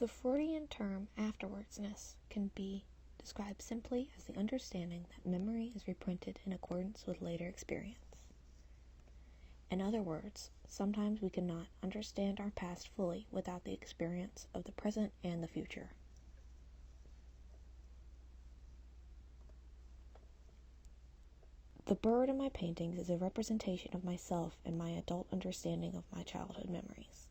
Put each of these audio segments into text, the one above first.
The Freudian term afterwardsness can be described simply as the understanding that memory is reprinted in accordance with later experience. In other words, sometimes we cannot understand our past fully without the experience of the present and the future. The bird in my paintings is a representation of myself and my adult understanding of my childhood memories.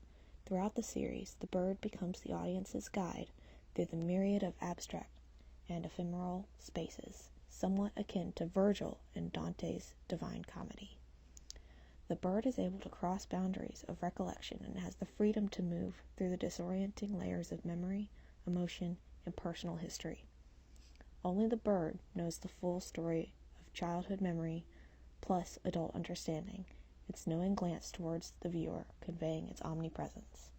Throughout the series, the bird becomes the audience's guide through the myriad of abstract and ephemeral spaces, somewhat akin to Virgil in Dante's Divine Comedy. The bird is able to cross boundaries of recollection and has the freedom to move through the disorienting layers of memory, emotion, and personal history. Only the bird knows the full story of childhood memory plus adult understanding, its knowing glance towards the viewer conveying its omnipresence.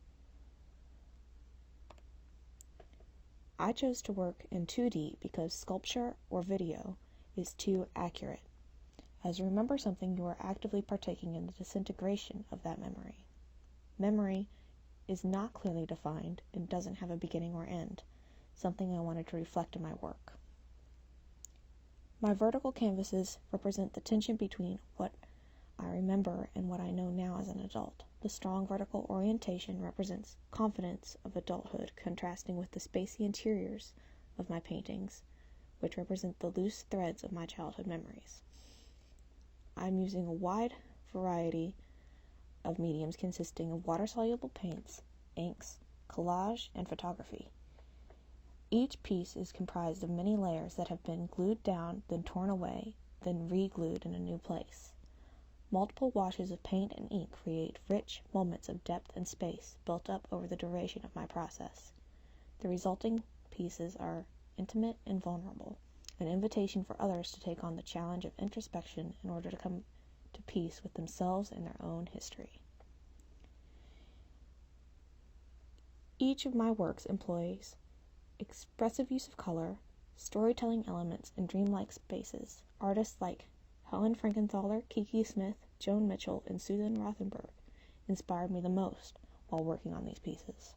I chose to work in 2D because sculpture or video is too accurate. As you remember something, you are actively partaking in the disintegration of that memory. Memory is not clearly defined and doesn't have a beginning or end, something I wanted to reflect in my work. My vertical canvases represent the tension between what I remember and what I know now as an adult. The strong vertical orientation represents confidence of adulthood, contrasting with the spacey interiors of my paintings, which represent the loose threads of my childhood memories. I'm using a wide variety of mediums consisting of water-soluble paints, inks, collage, and photography. Each piece is comprised of many layers that have been glued down, then torn away, then re-glued in a new place. Multiple washes of paint and ink create rich moments of depth and space built up over the duration of my process. The resulting pieces are intimate and vulnerable, an invitation for others to take on the challenge of introspection in order to come to peace with themselves and their own history. Each of my works employs expressive use of color, storytelling elements, and dreamlike spaces. Artists like Helen Frankenthaler, Kiki Smith, Joan Mitchell, and Susan Rothenberg inspired me the most while working on these pieces.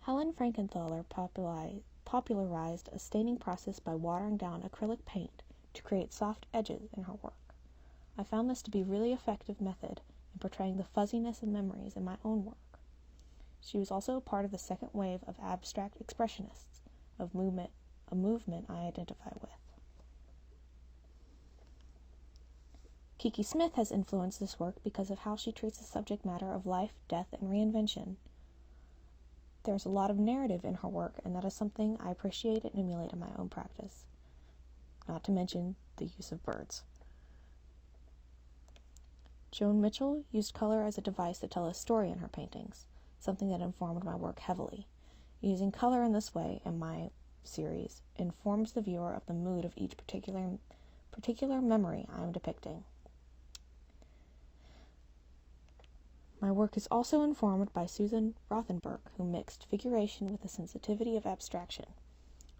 Helen Frankenthaler popularized a staining process by watering down acrylic paint to create soft edges in her work. I found this to be a really effective method in portraying the fuzziness of memories in my own work. She was also part of the second wave of abstract expressionists, a movement I identify with. Kiki Smith has influenced this work because of how she treats the subject matter of life, death, and reinvention. There's a lot of narrative in her work, and that is something I appreciate and emulate in my own practice, not to mention the use of birds. Joan Mitchell used color as a device to tell a story in her paintings, something that informed my work heavily. Using color in this way in my series informs the viewer of the mood of each particular memory I am depicting. My work is also informed by Susan Rothenberg, who mixed figuration with the sensitivity of abstraction.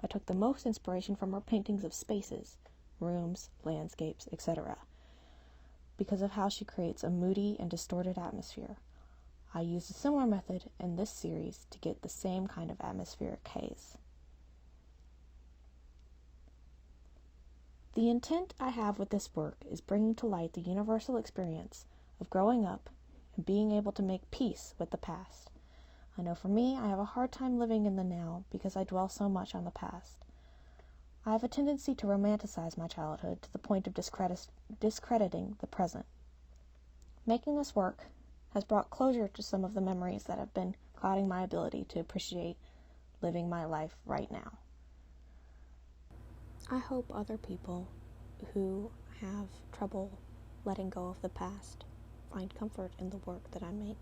I took the most inspiration from her paintings of spaces, rooms, landscapes, etc., because of how she creates a moody and distorted atmosphere. I used a similar method in this series to get the same kind of atmospheric haze. The intent I have with this work is bringing to light the universal experience of growing up and being able to make peace with the past. I know for me, I have a hard time living in the now because I dwell so much on the past. I have a tendency to romanticize my childhood to the point of discrediting the present. Making this work has brought closure to some of the memories that have been clouding my ability to appreciate living my life right now. I hope other people who have trouble letting go of the past find comfort in the work that I make.